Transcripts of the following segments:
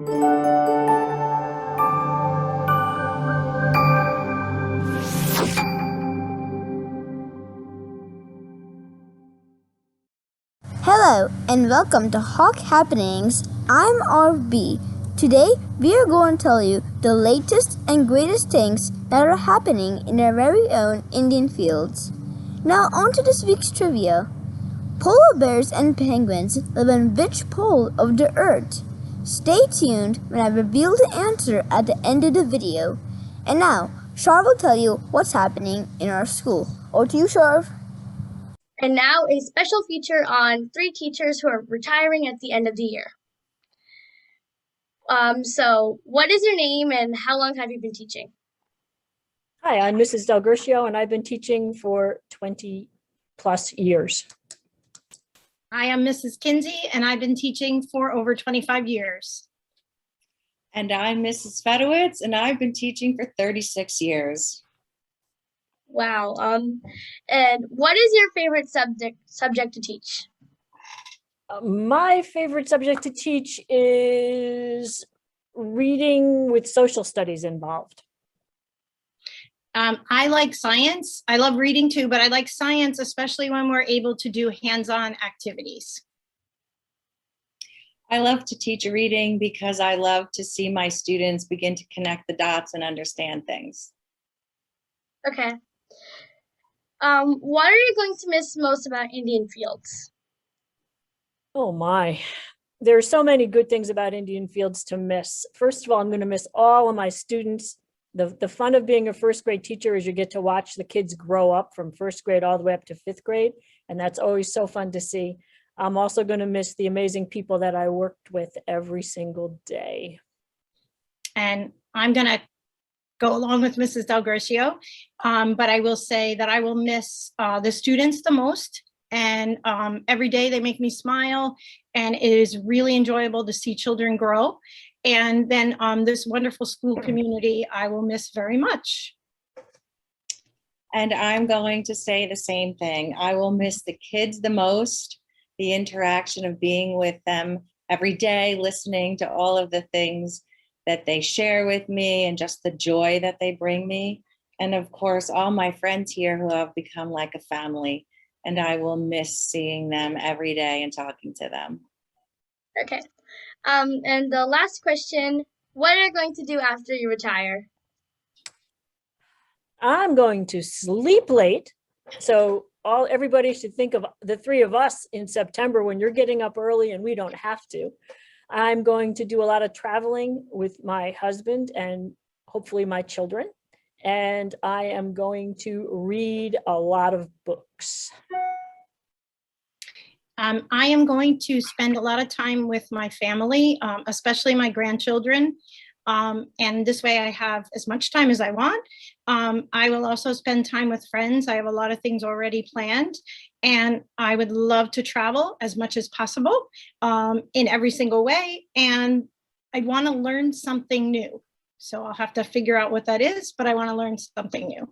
Hello and welcome to Hawk Happenings. I'm RB. Today we are going to tell you the latest and greatest things that are happening in our very own Indian fields. Now on to this week's trivia. Polar bears and penguins live on which pole of the earth? Stay tuned when I reveal the answer at the end of the video. And now, Sharv will tell you what's happening in our school. Over to you, Sharv. And now a special feature on 3 teachers who are retiring at the end of the year. So what is your name and how long have you been teaching? Hi, I'm Mrs. Del Gercio, and I've been teaching for 20 plus years. Hi, I'm Mrs. Kinsey, and I've been teaching for over 25 years. And I'm Mrs. Fedowitz, and I've been teaching for 36 years. Wow. And what is your favorite subject to teach? My favorite subject to teach is reading with social studies involved. I like science. I love reading too, but I like science, especially when we're able to do hands-on activities. I love to teach reading because I love to see my students begin to connect the dots and understand things. Okay. What are you going to miss most about Indian Fields? Oh my, there are so many good things about Indian Fields to miss. First of all, I'm going to miss all of my students. The fun of being a first grade teacher is you get to watch the kids grow up from first grade all the way up to 5th grade. And that's always so fun to see. I'm also going to miss the amazing people that I worked with every single day. And I'm going to go along with Mrs. Del Gercio, but I will say that I will miss the students the most. And every day they make me smile, and it is really enjoyable to see children grow. And then this wonderful school community I will miss very much. And I'm going to say the same thing. I will miss the kids the most, the interaction of being with them every day, listening to all of the things that they share with me and just the joy that they bring me. And of course, all my friends here who have become like a family. And I will miss seeing them every day and talking to them. Okay. And the last question, what are you going to do after you retire? I'm going to sleep late. So everybody should think of the 3 of us in September when you're getting up early and we don't have to. I'm going to do a lot of traveling with my husband and hopefully my children. And I am going to read a lot of books. I am going to spend a lot of time with my family, especially my grandchildren. And this way I have as much time as I want. I will also spend time with friends. I have a lot of things already planned. And I would love to travel as much as possible in every single way. And I want to learn something new. So I'll have to figure out what that is, but I want to learn something new.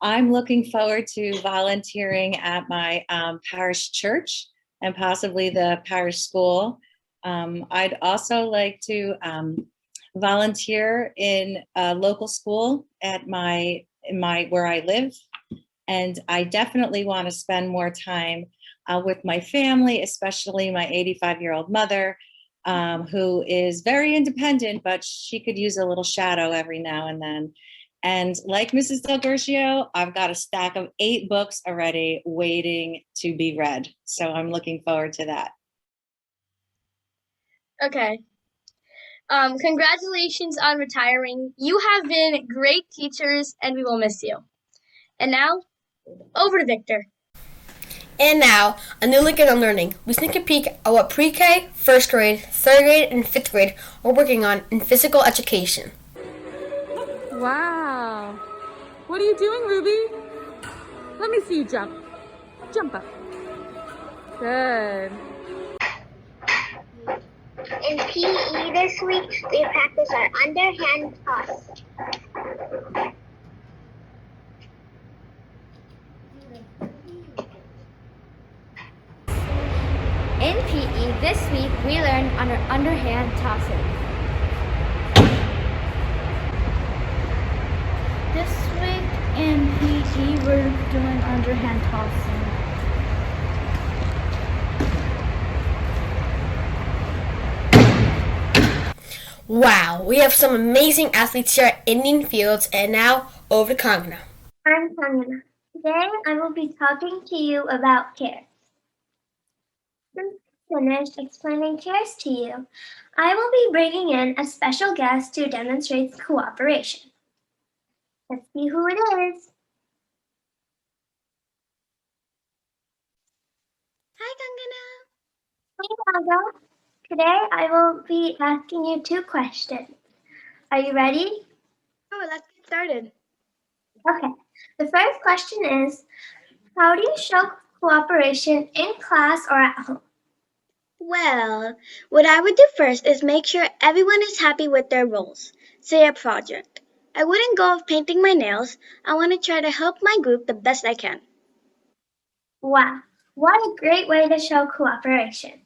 I'm looking forward to volunteering at my parish church and possibly the parish school. I'd also like to volunteer in a local school at where I live. And I definitely want to spend more time with my family, especially my 85-year-old mother, who is very independent, but she could use a little shadow every now and then. And like Mrs. Del Gercio, I've got a stack of 8 books already waiting to be read. So I'm looking forward to that. Okay. Congratulations on retiring. You have been great teachers and we will miss you. And now, over to Victor. And now, a new look at on learning. We sneak a peek at what pre-K, 1st grade, 3rd grade, and 5th grade are working on in physical education. Wow. What are you doing, Ruby? Let me see you jump. Jump up. Good. In PE this week, we practice our underhand toss. In PE this week, we learn underhand tossing. This week in PE, we're doing underhand tossing. Wow, we have some amazing athletes here at Indian Fields, and now over to Kangana. I'm Kangana. Today I will be talking to you about CARES. Since I finished explaining CARES to you, I will be bringing in a special guest to demonstrate cooperation. Let's see who it is. Hi, Kangana. Hey, Gaga. Today I will be asking you 2 questions. Are you ready? Oh, let's get started. Okay. The first question is, how do you show cooperation in class or at home? Well, what I would do first is make sure everyone is happy with their roles. Say a project. I wouldn't go off painting my nails. I want to try to help my group the best I can. Wow, what a great way to show cooperation.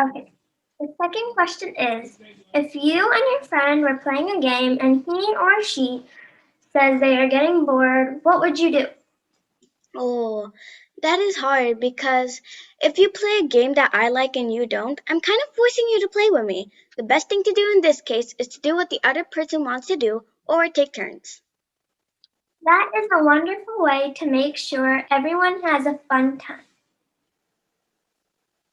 Okay, the second question is, if you and your friend were playing a game and he or she says they are getting bored, what would you do? Oh, that is hard because if you play a game that I like and you don't, I'm kind of forcing you to play with me. The best thing to do in this case is to do what the other person wants to do or take turns. That is a wonderful way to make sure everyone has a fun time.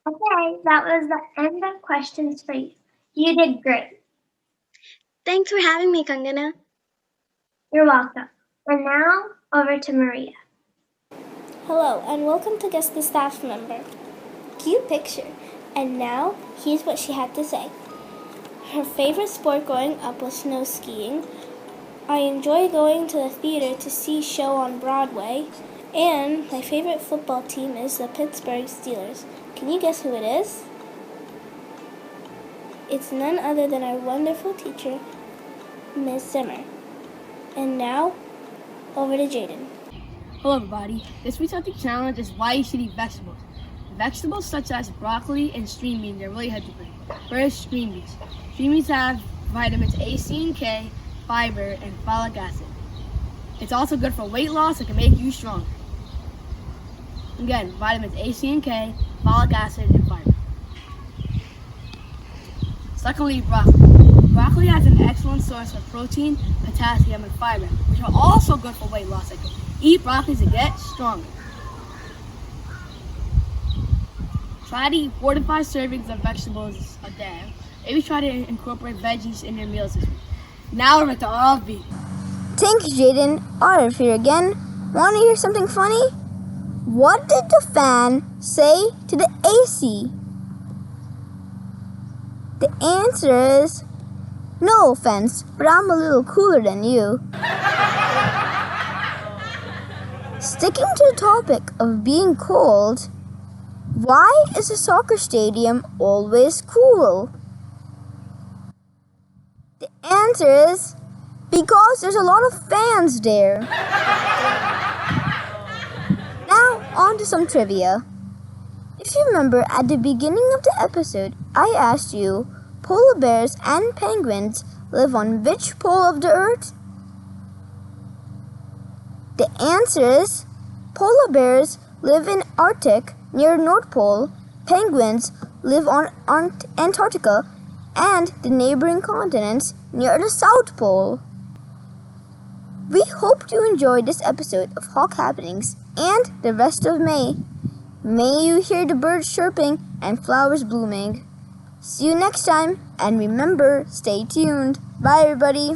Okay, that was the end of questions for you. You did great. Thanks for having me, Kangana. You're welcome. And now, over to Maria. Hello, and welcome to Guest the Staff Member. Cute picture. And now, here's what she had to say. Her favorite sport growing up was snow skiing. I enjoy going to the theater to see show on Broadway. And my favorite football team is the Pittsburgh Steelers. Can you guess who it is? It's none other than our wonderful teacher, Ms. Zimmer. And now, over to Jaden. Hello everybody, this week's healthy challenge is why you should eat vegetables. Vegetables such as broccoli and string beans are really healthy for you. First, string beans. String beans have vitamins A, C, and K, fiber, and folic acid. It's also good for weight loss and can make you stronger. Again, vitamins A, C, and K, folic acid, and fiber. Secondly, broccoli. Broccoli has an excellent source of protein, potassium, and fiber, which are also good for weight loss. Eat broccoli to get stronger. Try to eat 4 to 5 servings of vegetables a day. Maybe try to incorporate veggies in your meals this week. Now we're at the RFB. Thanks, Jaden. Arif here again. Want to hear something funny? What did the fan say to the AC? The answer is, no offense, but I'm a little cooler than you. Sticking to the topic of being cold, why is a soccer stadium always cool? The answer is because there's a lot of fans there. Now, on to some trivia. If you remember at the beginning of the episode, I asked you, polar bears and penguins live on which pole of the earth? The answer is polar bears live in Arctic near North Pole, penguins live on Antarctica, and the neighboring continents near the South Pole. We hope you enjoyed this episode of Hawk Happenings and the rest of May. May you hear the birds chirping and flowers blooming. See you next time, and remember, stay tuned. Bye, everybody.